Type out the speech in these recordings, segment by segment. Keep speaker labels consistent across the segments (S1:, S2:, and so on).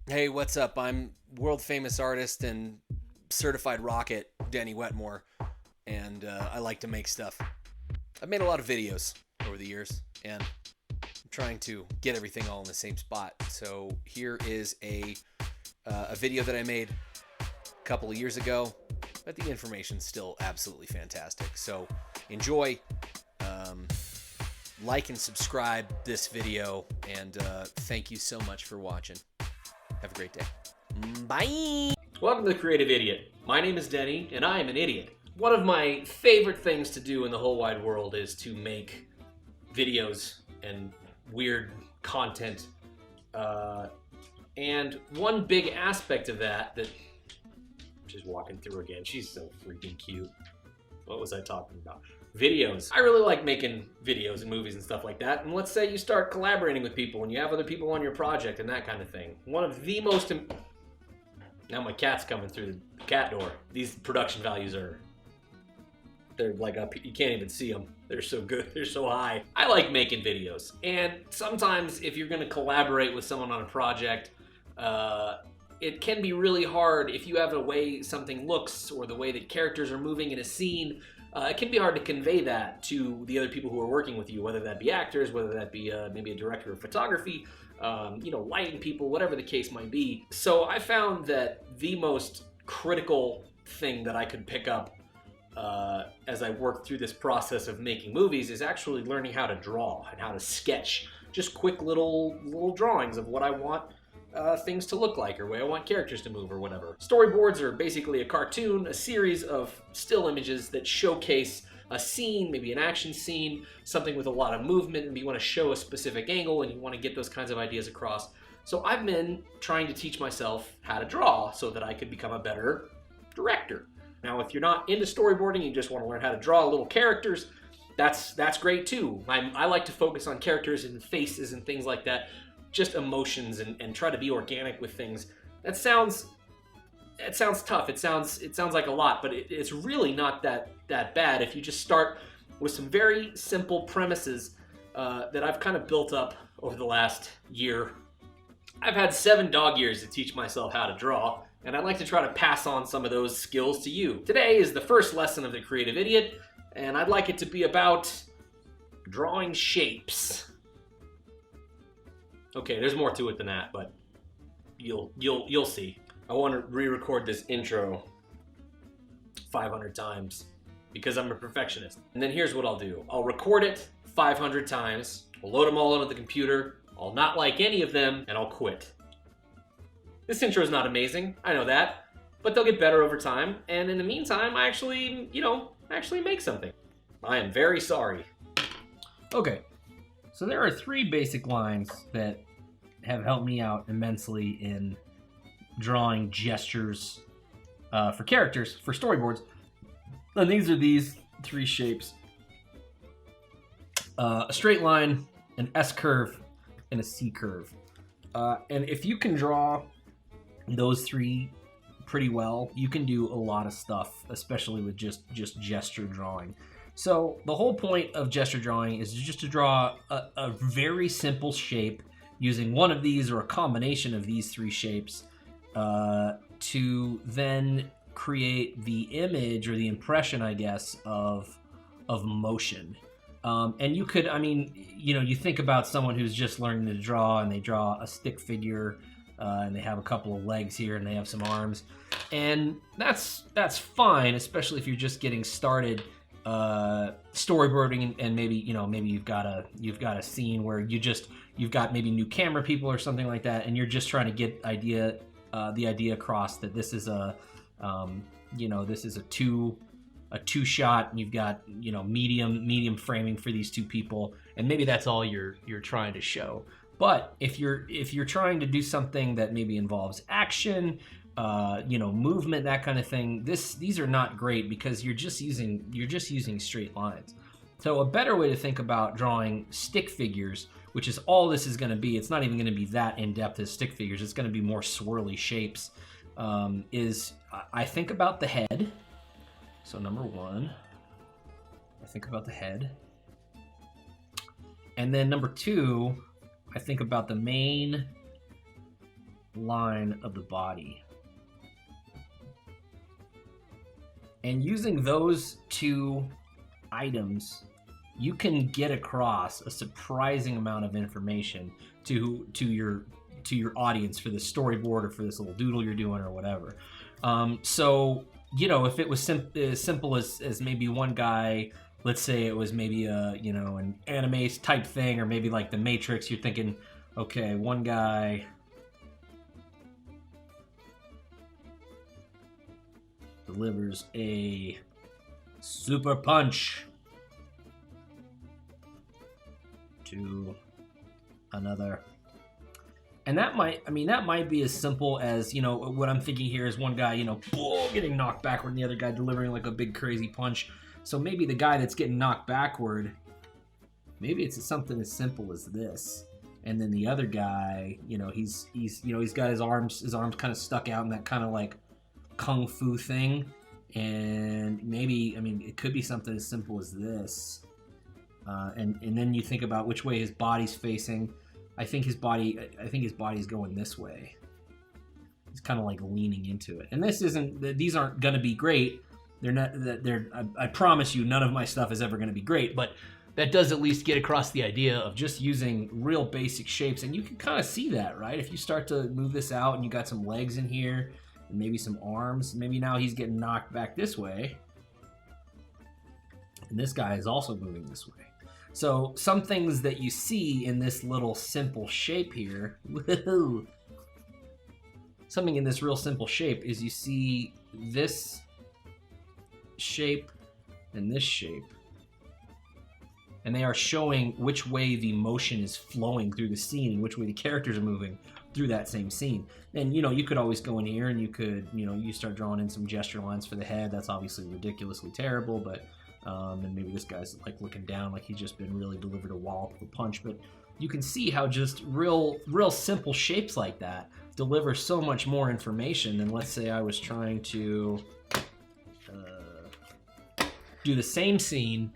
S1: Hey, what's up? I'm world famous artist and certified rocket Denny Wetmore, and I like to make stuff. I've made a lot of videos over the years, and I'm trying to get everything all in the same spot. So here is a video that I made a couple of years ago, but the information's still absolutely fantastic. So enjoy, um, like and subscribe this video, and thank you so much for watching. Have a great day. Bye.
S2: Welcome to The Creative Idiot. My name is Denny, and I am an idiot. One of my favorite things to do in the whole wide world is to make videos and weird content. And one big aspect of that, she's walking through again. She's so freaking cute. What was I talking about? Videos. I really like making videos and movies and stuff like that. And let's say you start collaborating with people and you have other people on your project and that kind of thing. One of the most... Now my cat's coming through the cat door. These production values they're like up, you can't even see them. They're so good, they're so high. I like making videos. And sometimes if you're gonna collaborate with someone on a project, it can be really hard if you have a way something looks or the way that characters are moving in a scene. It can be hard to convey that to the other people who are working with you, whether that be actors, whether that be maybe a director of photography, lighting people, whatever the case might be. So I found that the most critical thing that I could pick up as I worked through this process of making movies is actually learning how to draw and how to sketch just quick little drawings of what I want things to look like or way I want characters to move or whatever. Storyboards are basically a cartoon, a series of still images that showcase a scene, maybe an action scene, something with a lot of movement, and you want to show a specific angle and you want to get those kinds of ideas across. So I've been trying to teach myself how to draw so that I could become a better director. Now, if you're not into storyboarding, you just want to learn how to draw little characters, that's great too. I like to focus on characters and faces and things like that, just emotions, and try to be organic with things. It sounds tough. It sounds like a lot, but it's really not that bad if you just start with some very simple premises that I've kind of built up over the last year. I've had 7 dog years to teach myself how to draw, and I'd like to try to pass on some of those skills to you. Today is the first lesson of The Creative Idiot, and I'd like it to be about drawing shapes. Okay, there's more to it than that, but you'll see. I want to re-record this intro 500 times because I'm a perfectionist. And then here's what I'll do. I'll record it 500 times. I'll load them all onto the computer. I'll not like any of them, and I'll quit. This intro is not amazing, I know that, but they'll get better over time. And in the meantime, I actually make something. I am very sorry.
S3: Okay, so there are 3 basic lines that have helped me out immensely in drawing gestures for characters, for storyboards. And these are these 3 shapes. A straight line, an S curve, and a C curve. And if you can draw those 3 pretty well, you can do a lot of stuff, especially with just gesture drawing. So the whole point of gesture drawing is just to draw a very simple shape using one of these or a combination of these 3 shapes to then create the image or the impression, I guess, of motion. And you could, you think about someone who's just learning to draw and they draw a stick figure and they have a couple of legs here and they have some arms. And that's fine, especially if you're just getting started storyboarding and maybe you've got a scene where you've got maybe new camera people or something like that, and you're just trying to get the idea across that this is a two shot, and you've got medium framing for these 2 people, and maybe that's all you're trying to show. But if you're trying to do something that maybe involves action, movement, that kind of thing, these are not great because you're just using straight lines. So a better way to think about drawing stick figures, which is all this is going to be, it's not even going to be that in-depth as stick figures, it's going to be more swirly shapes, is I think about the head. So number 1, I think about the head. And then number 2, I think about the main line of the body. And using those two items, you can get across a surprising amount of information to your audience for this storyboard or for this little doodle you're doing or whatever. So, you know, if it was as simple as maybe one guy, let's say it was maybe an anime type thing, or maybe like the Matrix, you're thinking, okay, one guy delivers a super punch to another. And that might be as simple as, you know, what I'm thinking here is one guy, you know, getting knocked backward and the other guy delivering like a big crazy punch. So maybe the guy that's getting knocked backward, maybe it's something as simple as this. And then the other guy, you know, he's got his arms kind of stuck out in that kind of like kung fu thing. And maybe, I mean, it could be something as simple as this. And then you think about which way his body's facing. I think his body's going this way. He's kind of like leaning into it. And these aren't going to be great. They're not. I promise you, none of my stuff is ever going to be great. But that does at least get across the idea of just using real basic shapes, and you can kind of see that, right? If you start to move this out, and you got some legs in here, and maybe some arms. Maybe now he's getting knocked back this way, and this guy is also moving this way. So some things that you see in this little simple shape here, woohoo! Something in this real simple shape is you see this shape and this shape. And they are showing which way the motion is flowing through the scene and which way the characters are moving through that same scene. And, you know, you could always go in here and you could, you know, you start drawing in some gesture lines for the head. That's obviously ridiculously terrible, but and maybe this guy's like looking down like he's just been really delivered a wallop of a punch. But you can see how just real simple shapes like that deliver so much more information than, let's say I was trying to do the same scene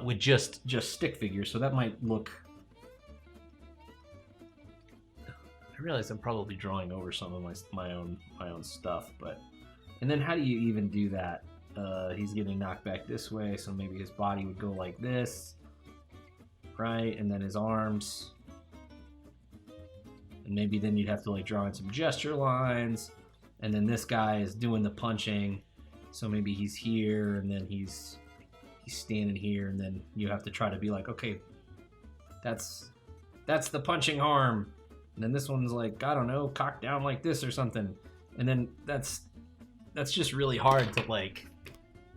S3: with just stick figures. So that might look... I realize I'm probably drawing over some of my own stuff, but... And then how do you even do that? He's getting knocked back this way, so maybe his body would go like this, right? And then his arms, and maybe then you'd have to like draw in some gesture lines, and then this guy is doing the punching, so maybe he's here, and then he's standing here, and then you have to try to be like, okay, that's the punching arm, and then this one's like, I don't know, cocked down like this or something, and then that's just really hard to like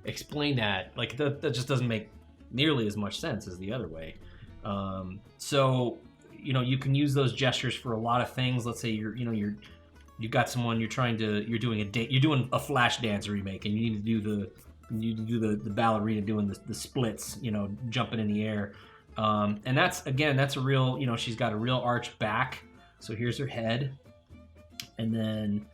S3: explain that. Like that just doesn't make nearly as much sense as the other way. So, you know, you can use those gestures for a lot of things. Let's say you've got someone you're doing a Flash Dance remake, and you need to do the ballerina doing the splits, you know, jumping in the air. And that's a real, you know, she's got a real arched back. So here's her head, and then,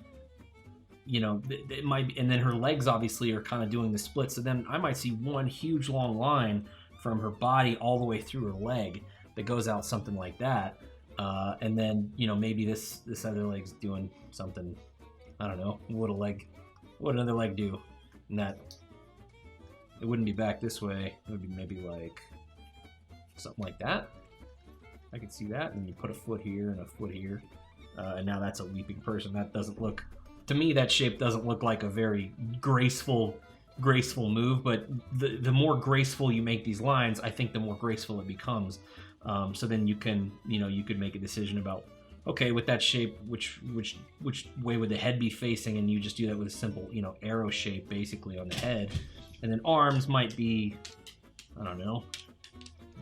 S3: you know, it might be, and then her legs obviously are kind of doing the split. So then I might see one huge long line from her body all the way through her leg that goes out something like that. And then, you know, maybe this other leg's doing something. I don't know. What another leg do? And that it wouldn't be back this way. It would be maybe like something like that. I could see that. And you put a foot here and a foot here. And now that's a leaping person. That doesn't look... To me, that shape doesn't look like a very graceful move, but the more graceful you make these lines, I think the more graceful it becomes. So then you could make a decision about, okay, with that shape, which way would the head be facing, and you just do that with a simple, you know, arrow shape basically on the head. And then arms might be, I don't know,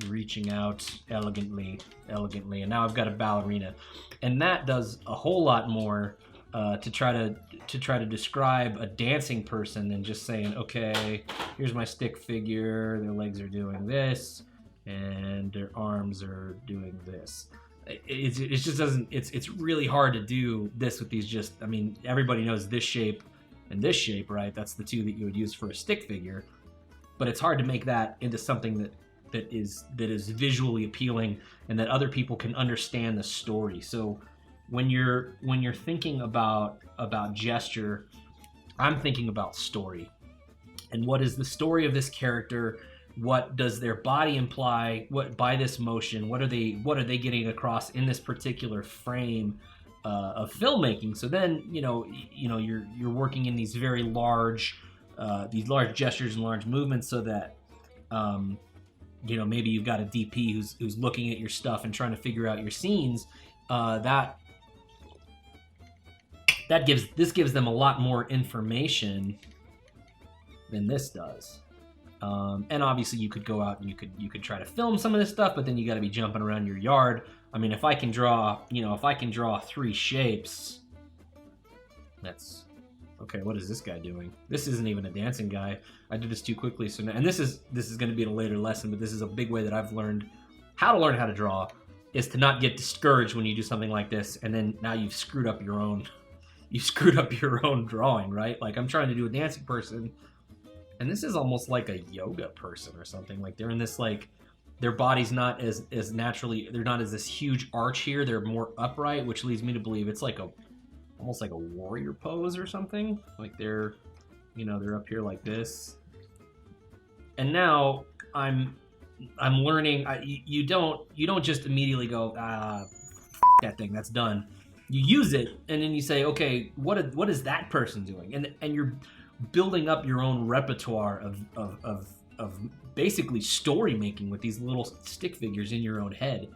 S3: reaching out elegantly, and now I've got a ballerina, and that does a whole lot more to try to describe a dancing person than just saying, okay, here's my stick figure, their legs are doing this, and their arms are doing this. It just doesn't. It's really hard to do this with these. Just, I mean, everybody knows this shape and this shape, right? That's the two that you would use for a stick figure. But it's hard to make that into something that is visually appealing and that other people can understand the story. So when you're thinking about gesture, I'm thinking about story. And what is the story of this character? What does their body imply? What by this motion? What are they getting across in this particular frame of filmmaking? So then you're working in these very large gestures and large movements, so that maybe you've got a DP who's looking at your stuff and trying to figure out your scenes. This gives them a lot more information than this does. And obviously you could go out and you could try to film some of this stuff, but then you got to be jumping around your yard. I mean, if I can draw 3 shapes, that's okay. What is this guy doing? This isn't even a dancing guy. I did this too quickly. So now, and this is going to be in a later lesson, but this is a big way that I've learned how to draw, is to not get discouraged when you do something like this, and then now you've screwed up your own drawing, right? Like, I'm trying to do a dancing person, and this is almost like a yoga person or something. Like, they're in this, like, their body's not as naturally, they're not as this huge arch here. They're more upright, which leads me to believe it's like almost like a warrior pose or something. Like they're up here like this. And now I'm learning. You don't just immediately go, that thing, that's done. You use it, and then you say, okay, what is that person doing? And you're building up your own repertoire of basically story making with these little stick figures in your own head.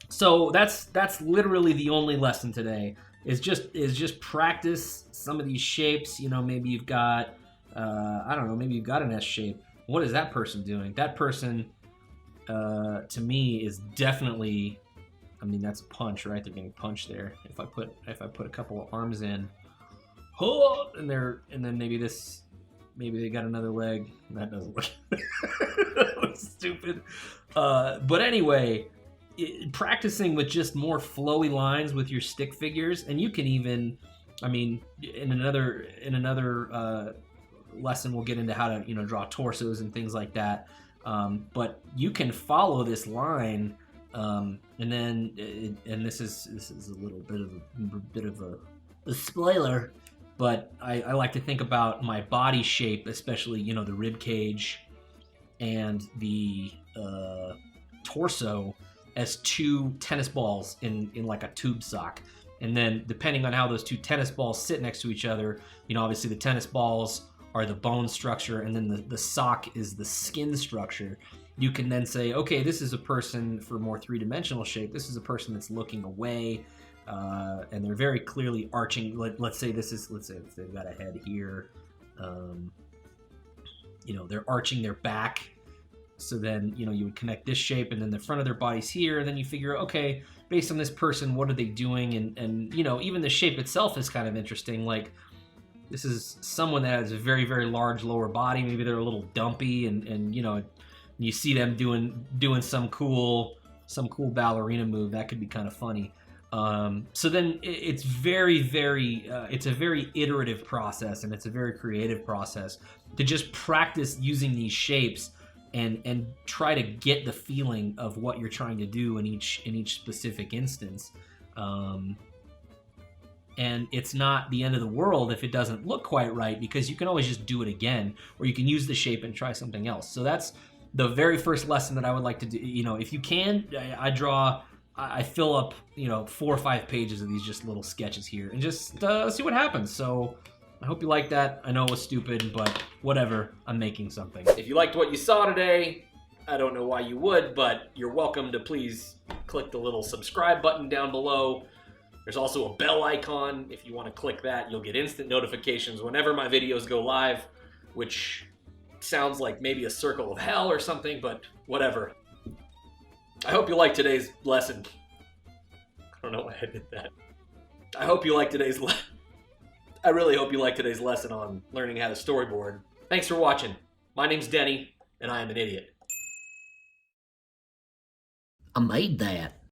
S3: So that's literally the only lesson today. Is just practice some of these shapes. Maybe you've got maybe you've got an S shape. What is that person doing? That person, to me, is definitely, I mean, that's a punch, right? They're getting punched there. If I put a couple of arms in, and then maybe they got another leg. That doesn't look that looks stupid. But anyway, practicing with just more flowy lines with your stick figures, and you can even, I mean, in another lesson we'll get into how to draw torsos and things like that. But you can follow this line, and this is a little bit of a spoiler. But I like to think about my body shape, especially, the rib cage and the torso, as 2 tennis balls in like a tube sock. And then depending on how those 2 tennis balls sit next to each other, obviously the tennis balls are the bone structure, and then the sock is the skin structure. You can then say, okay, this is a person for more 3-dimensional shape. This is a person that's looking away. And they're very clearly arching. Let's say if they've got a head here, they're arching their back. So then, you would connect this shape, and then the front of their body's here. And then you figure, okay, based on this person, what are they doing? And even the shape itself is kind of interesting. Like, this is someone that has a very, very large lower body. Maybe they're a little dumpy, and you see them doing some cool ballerina move. That could be kind of funny. So then it's very, very, it's a very iterative process, and it's a very creative process to just practice using these shapes and try to get the feeling of what you're trying to do in each specific instance. And it's not the end of the world if it doesn't look quite right, because you can always just do it again, or you can use the shape and try something else. So that's the very first lesson that I would like to do. If you can, I fill up 4 or 5 pages of these just little sketches here, and just see what happens. So I hope you like that. I know it was stupid, but whatever. I'm making something.
S2: If you liked what you saw today, I don't know why you would, but you're welcome to please click the little subscribe button down below. There's also a bell icon. If you want to click that, you'll get instant notifications whenever my videos go live, which sounds like maybe a circle of hell or something, but whatever. I hope you liked today's lesson. I don't know why I did that. I hope you liked today's I really hope you liked today's lesson on learning how to storyboard. Thanks for watching. My name's Denny, and I am an idiot.
S4: I made that.